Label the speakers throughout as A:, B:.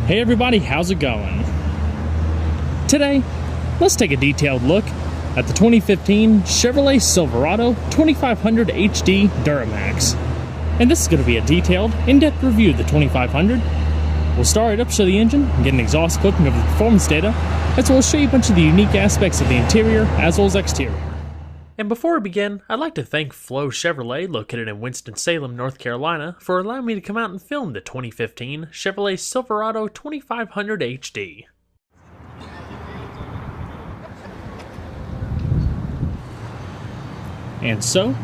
A: Hey everybody, how's it going? Today, let's take a detailed look at the 2015 Chevrolet Silverado 2500 HD Duramax. And this is going to be a detailed, in-depth review of the 2500. We'll start it up, show the engine, and get an exhaust clipping of the performance data, as well as show you a bunch of the unique aspects of the interior as well as exterior. And before we begin, I'd like to thank Flo Chevrolet, located in Winston-Salem, North Carolina, for allowing me to come out and film the 2015 Chevrolet Silverado 2500 HD. And so,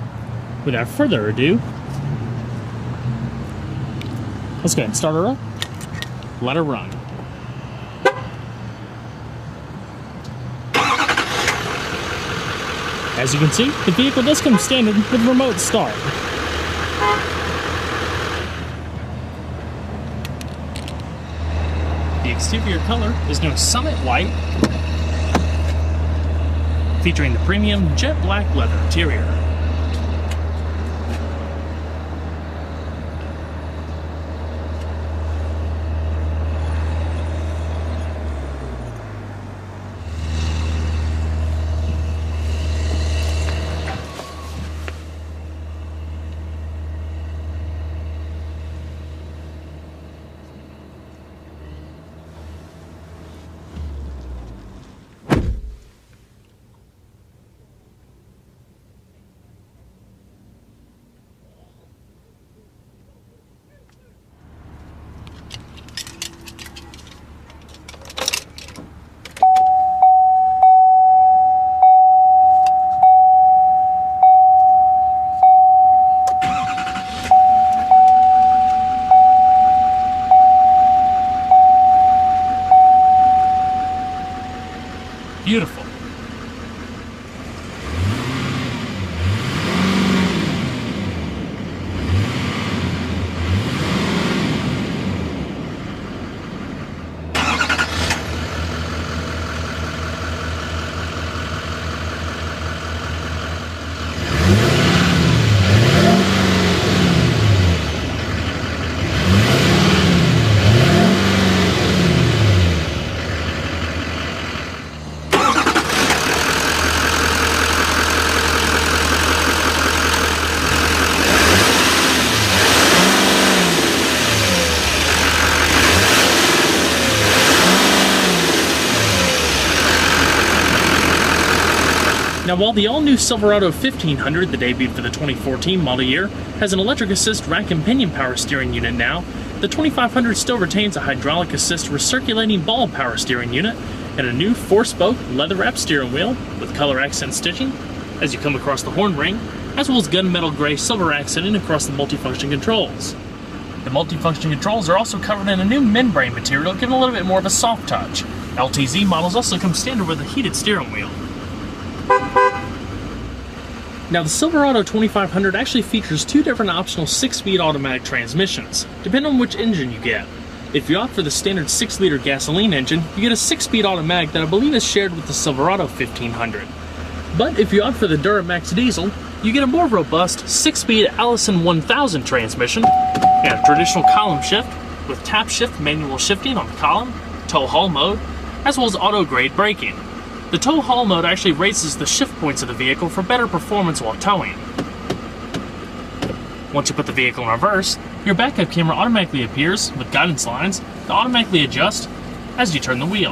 A: without further ado, let's go ahead and start her up, let her run. As you can see, the vehicle does come standard with remote start. The exterior color is no Summit White, featuring the premium jet black leather interior. Beautiful. Now, while the all-new Silverado 1500, the debut for the 2014 model year, has an electric assist rack and pinion power steering unit now, the 2500 still retains a hydraulic assist recirculating ball power steering unit and a new 4-spoke leather-wrapped steering wheel with color accent stitching as you come across the horn ring, as well as gunmetal gray silver accenting across the multifunction controls. The multifunction controls are also covered in a new membrane material, giving a little bit more of a soft touch. LTZ models also come standard with a heated steering wheel. Now, the Silverado 2500 actually features two different optional 6-speed automatic transmissions, depending on which engine you get. If you opt for the standard 6-liter gasoline engine, you get a 6-speed automatic that I believe is shared with the Silverado 1500. But if you opt for the Duramax diesel, you get a more robust 6-speed Allison 1000 transmission and a traditional column shift with tap shift manual shifting on the column, tow haul mode, as well as auto-grade braking. The tow haul mode actually raises the shift points of the vehicle for better performance while towing. Once you put the vehicle in reverse, your backup camera automatically appears with guidance lines to automatically adjust as you turn the wheel.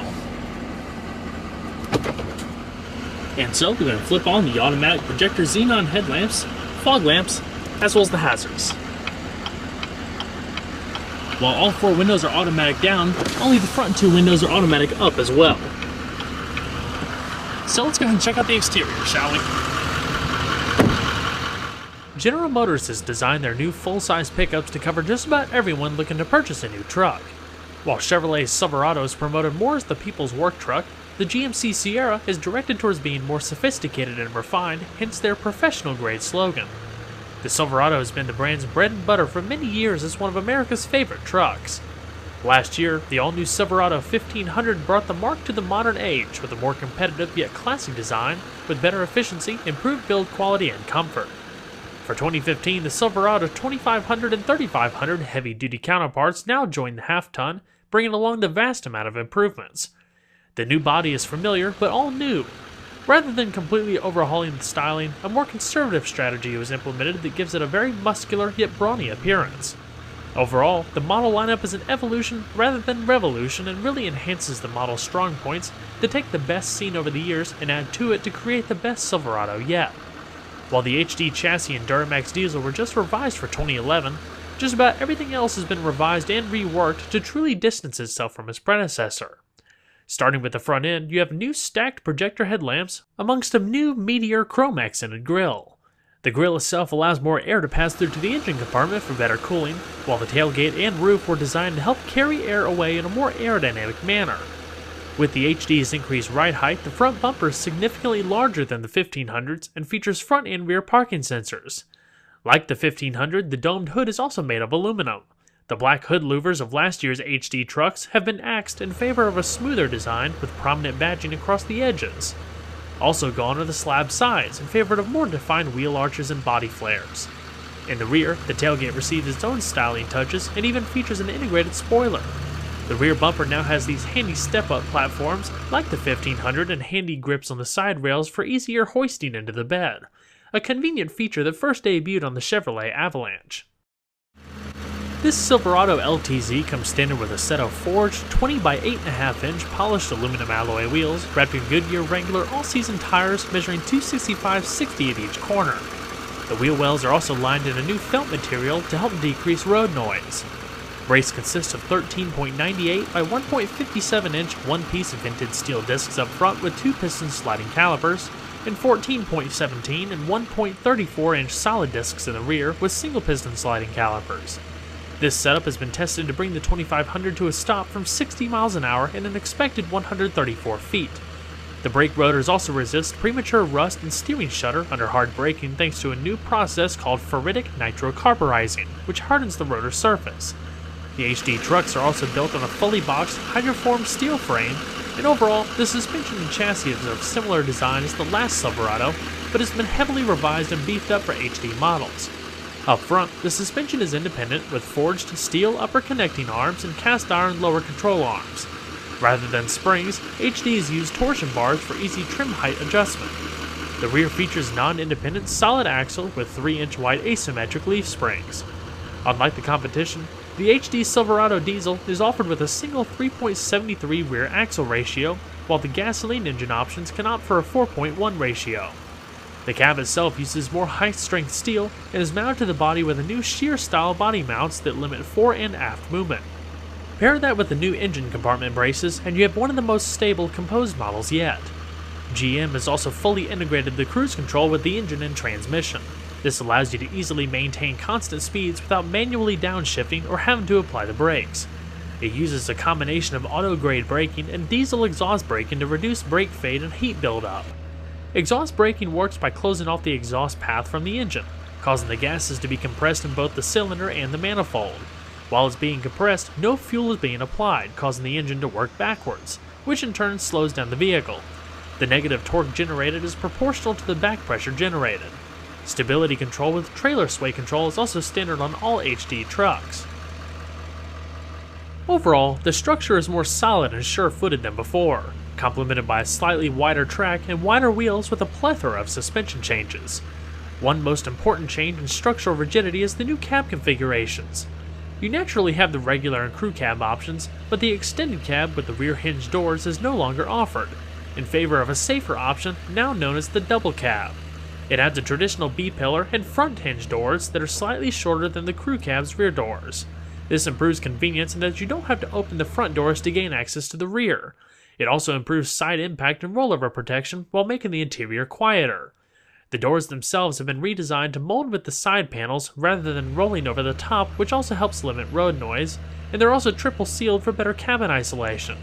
A: And so we're going to flip on the automatic projector xenon headlamps, fog lamps, as well as the hazards. While all 4 windows are automatic down, only the front 2 windows are automatic up as well. So let's go ahead and check out the exterior, shall we? General Motors has designed their new full-size pickups to cover just about everyone looking to purchase a new truck. While Chevrolet's Silverado is promoted more as the people's work truck, the GMC Sierra is directed towards being more sophisticated and refined, hence their professional-grade slogan. The Silverado has been the brand's bread and butter for many years as one of America's favorite trucks. Last year, the all-new Silverado 1500 brought the mark to the modern age with a more competitive yet classy design with better efficiency, improved build quality, and comfort. For 2015, the Silverado 2500 and 3500 heavy-duty counterparts now join the half-ton, bringing along the vast amount of improvements. The new body is familiar, but all new. Rather than completely overhauling the styling, a more conservative strategy was implemented that gives it a very muscular yet brawny appearance. Overall, the model lineup is an evolution rather than revolution and really enhances the model's strong points to take the best seen over the years and add to it to create the best Silverado yet. While the HD chassis and Duramax diesel were just revised for 2011, just about everything else has been revised and reworked to truly distance itself from its predecessor. Starting with the front end, you have new stacked projector headlamps amongst a new Meteor chrome accented grille. The grille itself allows more air to pass through to the engine compartment for better cooling, while the tailgate and roof were designed to help carry air away in a more aerodynamic manner. With the HD's increased ride height, the front bumper is significantly larger than the 1500s and features front and rear parking sensors. Like the 1500, the domed hood is also made of aluminum. The black hood louvers of last year's HD trucks have been axed in favor of a smoother design with prominent badging across the edges. Also gone are the slab sides in favor of more defined wheel arches and body flares. In the rear, the tailgate receives its own styling touches and even features an integrated spoiler. The rear bumper now has these handy step-up platforms like the 1500 and handy grips on the side rails for easier hoisting into the bed, a convenient feature that first debuted on the Chevrolet Avalanche. This Silverado LTZ comes standard with a set of forged 20 by 8.5 inch polished aluminum alloy wheels wrapped in Goodyear Wrangler all-season tires measuring 265/60 at each corner. The wheel wells are also lined in a new felt material to help decrease road noise. Brakes consist of 13.98 by 1.57 inch one-piece vented steel discs up front with 2-piston sliding calipers, and 14.17 and 1.34 inch solid discs in the rear with single-piston sliding calipers. This setup has been tested to bring the 2500 to a stop from 60 miles an hour in an expected 134 feet. The brake rotors also resist premature rust and steering shudder under hard braking thanks to a new process called ferritic nitrocarburizing, which hardens the rotor surface. The HD trucks are also built on a fully boxed hydroformed steel frame, and overall, the suspension and chassis is of similar design as the last Silverado, but has been heavily revised and beefed up for HD models. Up front, the suspension is independent with forged steel upper connecting arms and cast iron lower control arms. Rather than springs, HDs use torsion bars for easy trim height adjustment. The rear features non-independent solid axle with 3-inch wide asymmetric leaf springs. Unlike the competition, the HD Silverado diesel is offered with a single 3.73 rear axle ratio, while the gasoline engine options can opt for a 4.1 ratio. The cab itself uses more high-strength steel and is mounted to the body with a new shear-style body mounts that limit fore and aft movement. Pair that with the new engine compartment braces and you have one of the most stable composed models yet. GM has also fully integrated the cruise control with the engine and transmission. This allows you to easily maintain constant speeds without manually downshifting or having to apply the brakes. It uses a combination of auto-grade braking and diesel exhaust braking to reduce brake fade and heat buildup. Exhaust braking works by closing off the exhaust path from the engine, causing the gases to be compressed in both the cylinder and the manifold. While it's being compressed, no fuel is being applied, causing the engine to work backwards, which in turn slows down the vehicle. The negative torque generated is proportional to the back pressure generated. Stability control with trailer sway control is also standard on all HD trucks. Overall, the structure is more solid and sure-footed than before, complemented by a slightly wider track and wider wheels with a plethora of suspension changes. One most important change in structural rigidity is the new cab configurations. You naturally have the regular and crew cab options, but the extended cab with the rear hinge doors is no longer offered, in favor of a safer option now known as the double cab. It adds a traditional B-pillar and front hinge doors that are slightly shorter than the crew cab's rear doors. This improves convenience in that you don't have to open the front doors to gain access to the rear. It also improves side impact and rollover protection while making the interior quieter. The doors themselves have been redesigned to mold with the side panels rather than rolling over the top, which also helps limit road noise, and they're also triple sealed for better cabin isolation.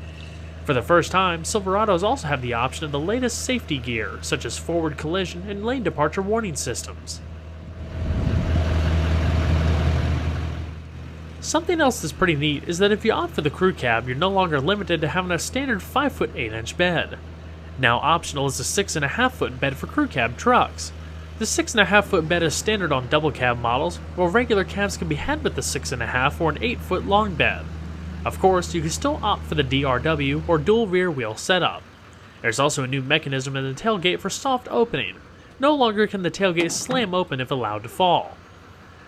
A: For the first time, Silverados also have the option of the latest safety gear, such as forward collision and lane departure warning systems. Something else that's pretty neat is that if you opt for the crew cab, you're no longer limited to having a standard 5-foot 8-inch bed. Now optional is a 6.5-foot bed for crew cab trucks. The 6.5-foot bed is standard on double cab models, while regular cabs can be had with the 6.5 or an 8-foot long bed. Of course, you can still opt for the DRW or dual rear wheel setup. There's also a new mechanism in the tailgate for soft opening. No longer can the tailgate slam open if allowed to fall.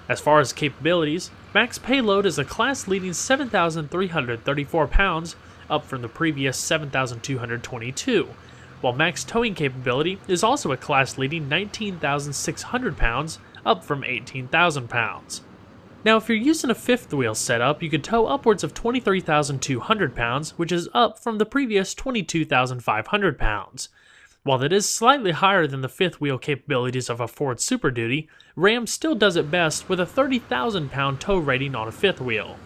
A: As far as capabilities, max payload is a class-leading 7,334 pounds, up from the previous 7,222, while max towing capability is also a class-leading 19,600 pounds, up from 18,000 pounds. Now, if you're using a fifth wheel setup, you could tow upwards of 23,200 pounds, which is up from the previous 22,500 pounds. While that is slightly higher than the fifth wheel capabilities of a Ford Super Duty, Ram still does it best with a 30,000 pound tow rating on a fifth wheel.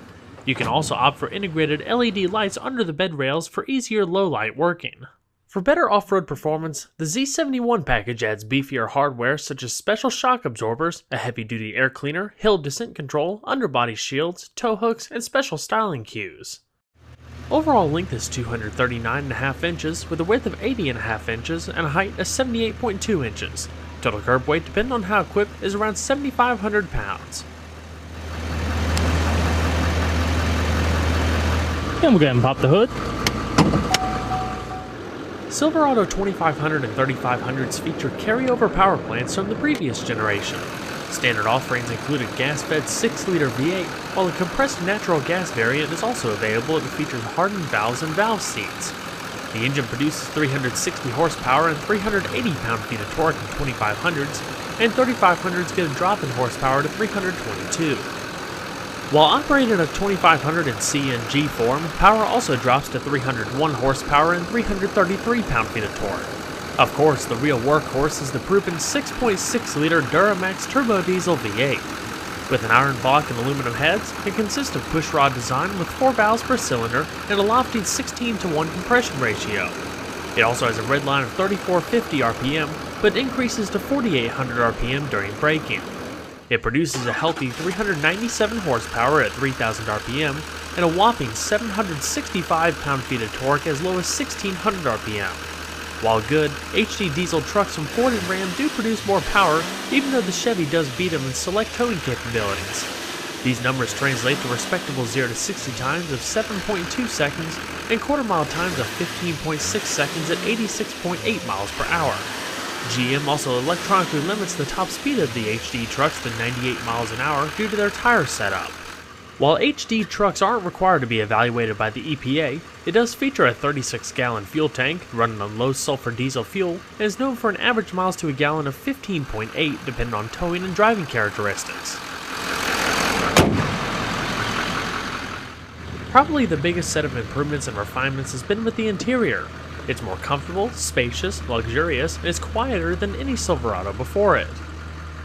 A: You can also opt for integrated LED lights under the bed rails for easier low light working. For better off-road performance, the Z71 package adds beefier hardware such as special shock absorbers, a heavy-duty air cleaner, hill descent control, underbody shields, tow hooks, and special styling cues. Overall length is 239.5 inches with a width of 80.5 inches and a height of 78.2 inches. Total curb weight, depending on how equipped, is around 7,500 pounds. And we'll go ahead and pop the hood. Silverado 2500 and 3500s feature carryover power plants from the previous generation. Standard offerings include a gas-fed 6-liter V8, while a compressed natural gas variant is also available that features hardened valves and valve seats. The engine produces 360 horsepower and 380 pound-feet of torque in 2500s, and 3500s get a drop in horsepower to 322. While operated at 2500 in CNG form, power also drops to 301 horsepower and 333 pound-feet of torque. Of course, the real workhorse is the proven 6.6-liter Duramax turbo diesel V8. With an iron block and aluminum heads, it consists of pushrod design with 4 valves per cylinder and a lofty 16:1 compression ratio. It also has a red line of 3450 RPM, but increases to 4800 RPM during braking. It produces a healthy 397 horsepower at 3000 RPM and a whopping 765 pound-feet of torque as low as 1600 RPM. While good, HD diesel trucks from Ford and Ram do produce more power, even though the Chevy does beat them in select towing capabilities. These numbers translate to respectable 0 to 60 times of 7.2 seconds and quarter-mile times of 15.6 seconds at 86.8 miles per hour. GM also electronically limits the top speed of the HD trucks to 98 miles an hour due to their tire setup. While HD trucks aren't required to be evaluated by the EPA, it does feature a 36-gallon fuel tank running on low-sulfur diesel fuel and is known for an average miles to a gallon of 15.8 depending on towing and driving characteristics. Probably the biggest set of improvements and refinements has been with the interior. It's more comfortable, spacious, luxurious, and is quieter than any Silverado before it.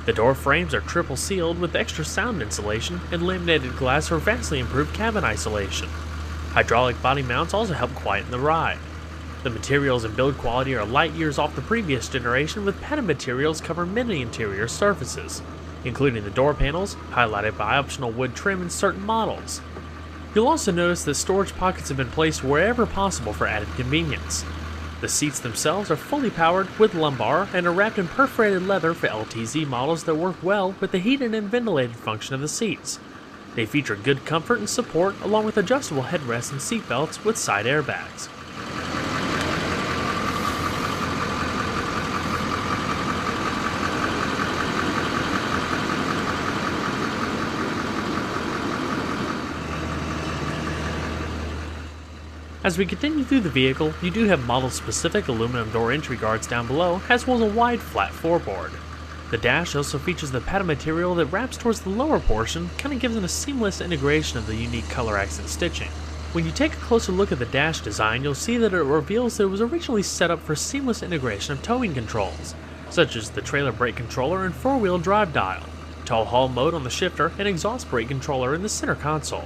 A: The door frames are triple sealed with extra sound insulation, and laminated glass for vastly improved cabin isolation. Hydraulic body mounts also help quieten the ride. The materials and build quality are light years off the previous generation, with padded materials cover many interior surfaces, including the door panels, highlighted by optional wood trim in certain models. You'll also notice that storage pockets have been placed wherever possible for added convenience. The seats themselves are fully powered with lumbar and are wrapped in perforated leather for LTZ models that work well with the heated and ventilated function of the seats. They feature good comfort and support along with adjustable headrests and seat belts with side airbags. As we continue through the vehicle, you do have model-specific aluminum door entry guards down below, as well as a wide flat floorboard. The dash also features the padded material that wraps towards the lower portion, kind of gives it a seamless integration of the unique color accent stitching. When you take a closer look at the dash design, you'll see that it reveals that it was originally set up for seamless integration of towing controls, such as the trailer brake controller and four-wheel drive dial, tow haul mode on the shifter, and exhaust brake controller in the center console.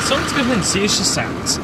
A: So let's go ahead and see how she sounds.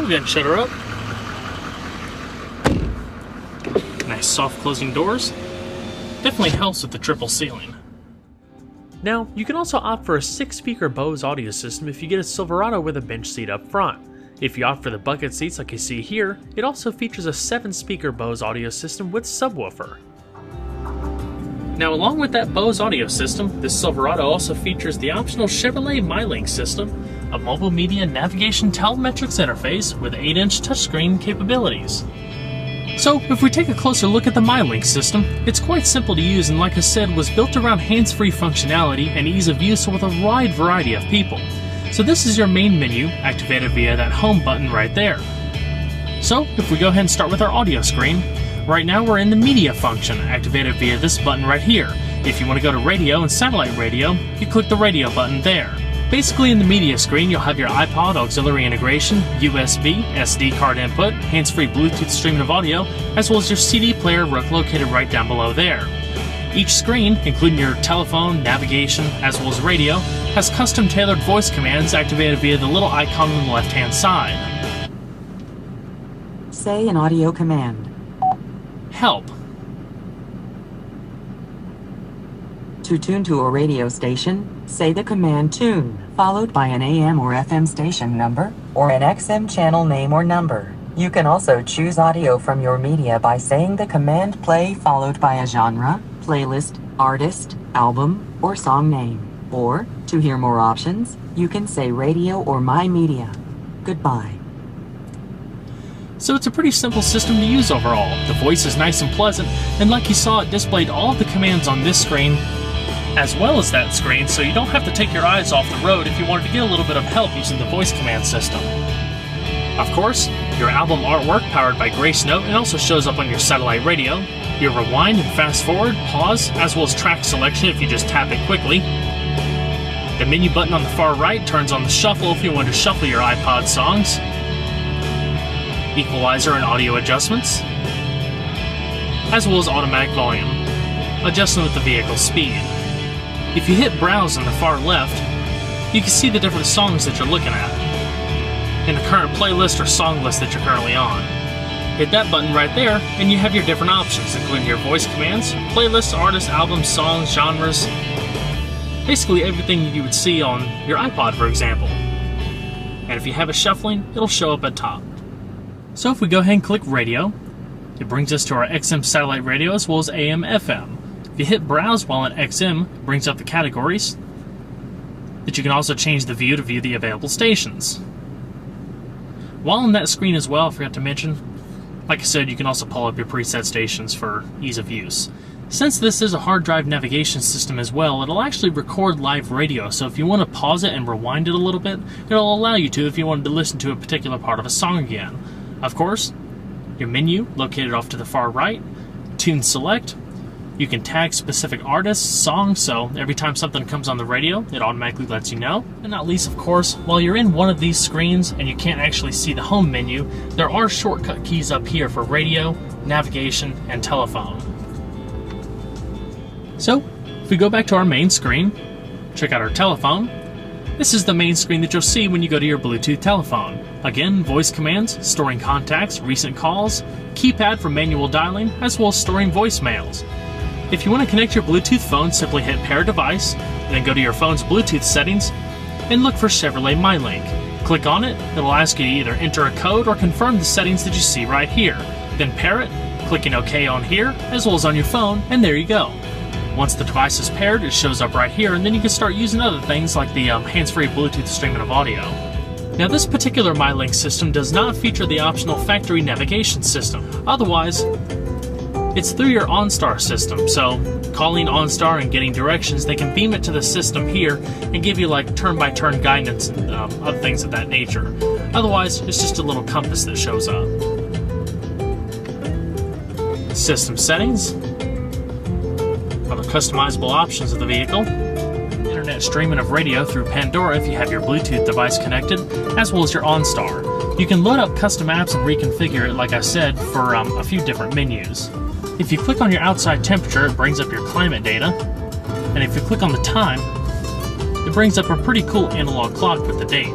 A: I'll go ahead and shut her up. Nice soft closing doors. Definitely helps with the triple ceiling. Now, you can also opt for a 6-speaker Bose audio system if you get a Silverado with a bench seat up front. If you opt for the bucket seats like you see here, it also features a 7-speaker Bose audio system with subwoofer. Now, along with that Bose audio system, this Silverado also features the optional Chevrolet MyLink system, a mobile media navigation telemetrics interface with 8-inch touchscreen capabilities. So, if we take a closer look at the MyLink system, it's quite simple to use and, like I said, was built around hands-free functionality and ease of use with a wide variety of people. So this is your main menu, activated via that home button right there. So, if we go ahead and start with our audio screen, right now we're in the media function, activated via this button right here. If you want to go to radio and satellite radio, you click the radio button there. Basically, in the media screen, you'll have your iPod auxiliary integration, USB, SD card input, hands-free Bluetooth streaming of audio, as well as your CD player located right down below there. Each screen, including your telephone, navigation, as well as radio, has custom-tailored voice commands activated via the little icon on the left-hand side.
B: Say an audio command.
A: Help.
B: To tune to a radio station, say the command tune, followed by an AM or FM station number, or an XM channel name or number. You can also choose audio from your media by saying the command play followed by a genre, playlist, artist, album, or song name. Or, to hear more options, you can say radio or my media. Goodbye.
A: So it's a pretty simple system to use overall. The voice is nice and pleasant, and like you saw, it displayed all of the commands on this screen as well as that screen, so you don't have to take your eyes off the road if you wanted to get a little bit of help using the voice command system. Of course, your album artwork powered by Grace Note and also shows up on your satellite radio, your rewind and fast forward, pause, as well as track selection if you just tap it quickly. The menu button on the far right turns on the shuffle if you want to shuffle your iPod songs. Equalizer and audio adjustments, as well as automatic volume, adjusting with the vehicle's speed. If you hit browse on the far left, you can see the different songs that you're looking at, and the current playlist or song list that you're currently on. Hit that button right there, and you have your different options, including your voice commands, playlists, artists, albums, songs, genres, basically everything you would see on your iPod, for example. And if you have it shuffling, it'll show up at top. So if we go ahead and click radio, it brings us to our XM satellite radio as well as AM, FM. If you hit browse while in XM, it brings up the categories that you can also change the view to view the available stations. While on that screen as well, I forgot to mention, like I said, you can also pull up your preset stations for ease of use. Since this is a hard drive navigation system as well, it'll actually record live radio, so if you want to pause it and rewind it a little bit, it'll allow you to if you wanted to listen to a particular part of a song again. Of course, your menu, located off to the far right, tune select. You can tag specific artists, songs, so every time something comes on the radio, it automatically lets you know. And not least, of course, while you're in one of these screens and you can't actually see the home menu, there are shortcut keys up here for radio, navigation, and telephone. So, if we go back to our main screen, check out our telephone, this is the main screen that you'll see when you go to your Bluetooth telephone. Again, voice commands, storing contacts, recent calls, keypad for manual dialing, as well as storing voicemails. If you want to connect your Bluetooth phone, simply hit Pair Device, then go to your phone's Bluetooth settings, and look for Chevrolet MyLink. Click on it, it'll ask you to either enter a code or confirm the settings that you see right here. Then pair it, clicking OK on here, as well as on your phone, and there you go. Once the device is paired, it shows up right here, and then you can start using other things like the hands-free Bluetooth streaming of audio. Now, this particular MyLink system does not feature the optional factory navigation system. Otherwise, it's through your OnStar system, so calling OnStar and getting directions, they can beam it to the system here and give you like turn-by-turn guidance and other things of that nature. Otherwise, it's just a little compass that shows up. System settings, other customizable options of the vehicle, internet streaming of radio through Pandora if you have your Bluetooth device connected, as well as your OnStar. You can load up custom apps and reconfigure it, like I said, for a few different menus. If you click on your outside temperature, it brings up your climate data, and if you click on the time, it brings up a pretty cool analog clock with the date.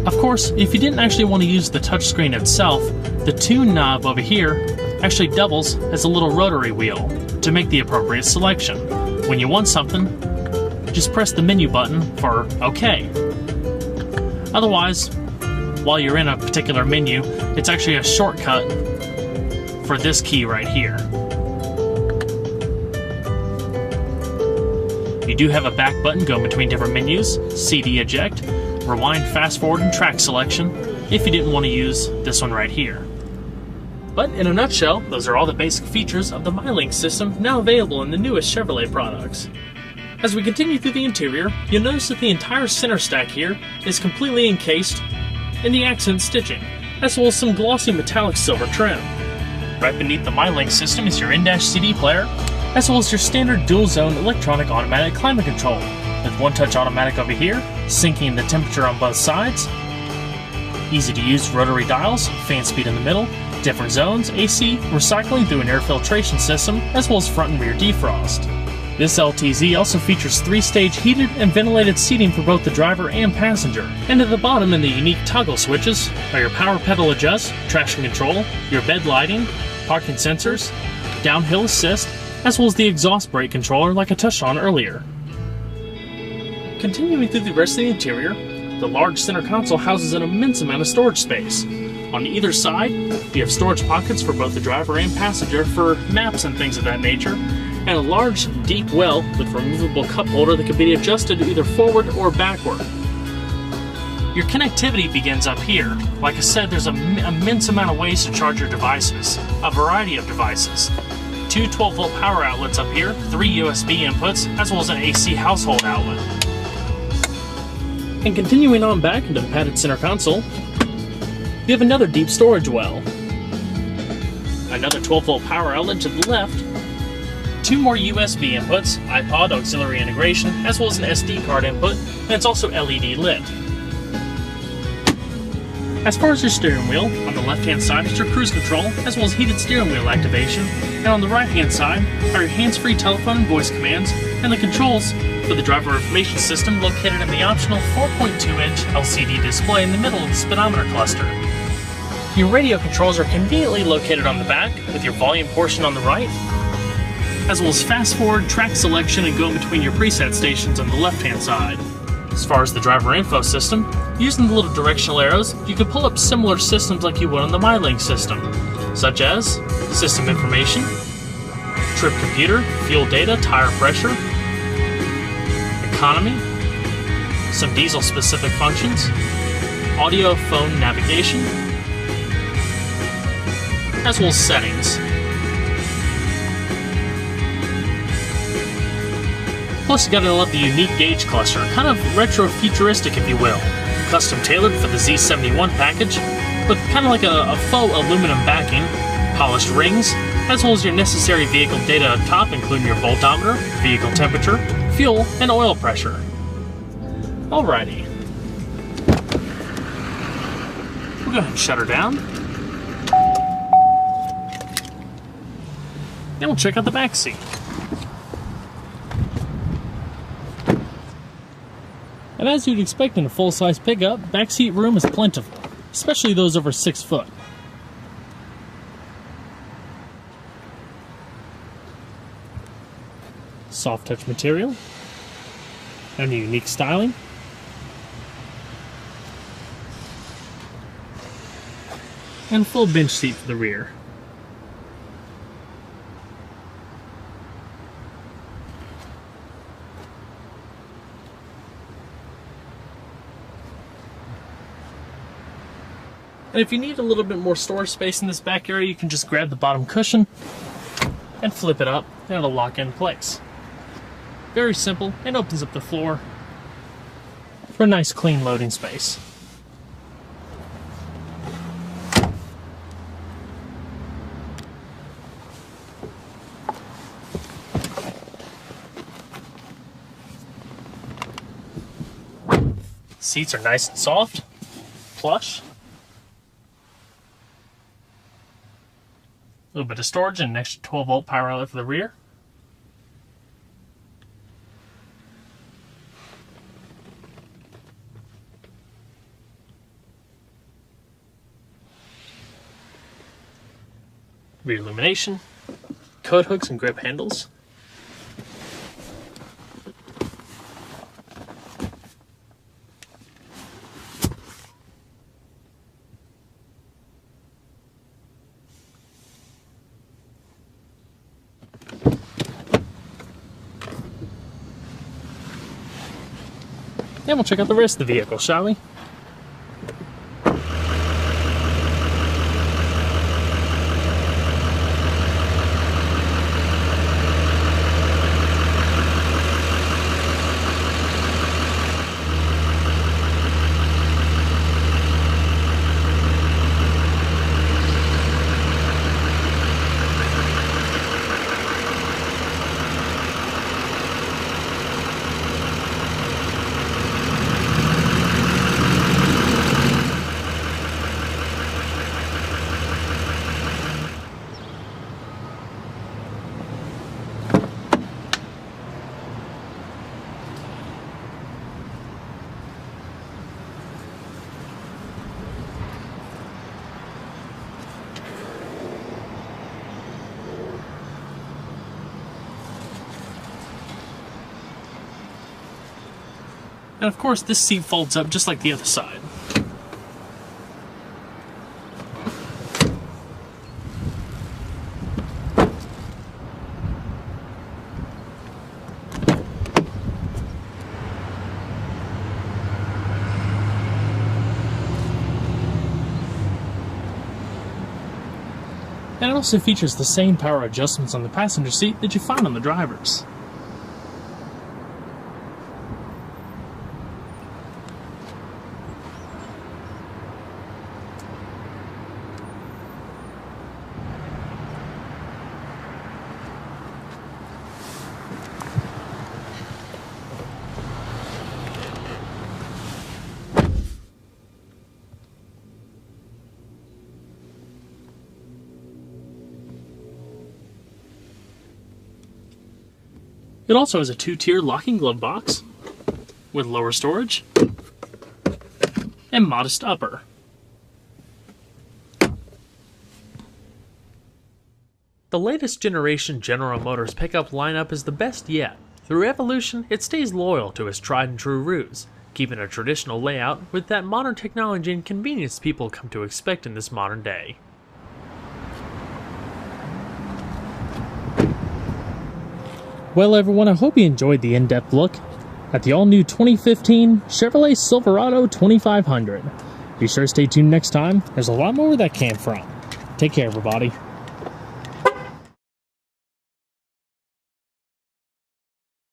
A: Of course, if you didn't actually want to use the touchscreen itself, the tune knob over here actually doubles as a little rotary wheel to make the appropriate selection. When you want something, just press the menu button for OK. Otherwise, while you're in a particular menu, it's actually a shortcut for this key right here. You do have a back button going between different menus, CD eject, rewind, fast forward, and track selection if you didn't want to use this one right here. But in a nutshell, those are all the basic features of the MyLink system now available in the newest Chevrolet products. As we continue through the interior, you'll notice that the entire center stack here is completely encased in the accent stitching, as well as some glossy metallic silver trim. Right beneath the MyLink system is your in-dash CD player, as well as your standard dual-zone electronic automatic climate control, with one-touch automatic over here, syncing the temperature on both sides, easy-to-use rotary dials, fan speed in the middle, different zones, AC, recycling through an air filtration system, as well as front and rear defrost. This LTZ also features 3-stage heated and ventilated seating for both the driver and passenger. And at the bottom in the unique toggle switches are your power pedal adjust, traction control, your bed lighting, parking sensors, downhill assist, as well as the exhaust brake controller like I touched on earlier. Continuing through the rest of the interior, the large center console houses an immense amount of storage space. On either side, you have storage pockets for both the driver and passenger for maps and things of that nature, and a large, deep well with removable cup holder that can be adjusted either forward or backward. Your connectivity begins up here. Like I said, there's an immense amount of ways to charge your devices, a variety of devices. 2 12-volt power outlets up here, 3 USB inputs, as well as an AC household outlet. And continuing on back into the padded center console, you have another deep storage well. Another 12-volt power outlet to the left, 2 more USB inputs, iPod auxiliary integration, as well as an SD card input, and it's also LED lit. As far as your steering wheel, on the left-hand side is your cruise control, as well as heated steering wheel activation, and on the right-hand side are your hands-free telephone and voice commands, and the controls for the driver information system located in the optional 4.2-inch LCD display in the middle of the speedometer cluster. Your radio controls are conveniently located on the back, with your volume portion on the right, as well as fast forward, track selection, and go between your preset stations on the left-hand side. As far as the driver info system, using the little directional arrows, you can pull up similar systems like you would on the MyLink system, such as system information, trip computer, fuel data, tire pressure, economy, some diesel-specific functions, audio, phone navigation, as well as settings. Plus, you gotta love the unique gauge cluster, kind of retro-futuristic if you will. Custom tailored for the Z71 package, with kind of like a faux aluminum backing, polished rings, as well as your necessary vehicle data up top, including your voltometer, vehicle temperature, fuel, and oil pressure. Alrighty. We'll go ahead and shut her down. Then we'll check out the back seat. And as you'd expect in a full-size pickup, backseat room is plentiful, especially those over 6 foot. Soft touch material, and a unique styling. And full bench seat for the rear. And if you need a little bit more storage space in this back area, you can just grab the bottom cushion and flip it up, and it'll lock in place. Very simple, and opens up the floor for a nice clean loading space. Seats are nice and soft, plush. A little bit of storage and an extra 12-volt power outlet for the rear. rear illumination, coat hooks and grip handles, and we'll check out the rest of the vehicle, shall we? And of course, this seat folds up just like the other side. And it also features the same power adjustments on the passenger seat that you find on the driver's. It also has a 2-tier locking glove box with lower storage and modest upper. The latest generation General Motors pickup lineup is the best yet. Through evolution, it stays loyal to its tried and true roots, keeping a traditional layout with that modern technology and convenience people come to expect in this modern day. Well everyone, I hope you enjoyed the in-depth look at the all-new 2015 Chevrolet Silverado 2500. Be sure to stay tuned next time, there's a lot more where that came from. Take care everybody.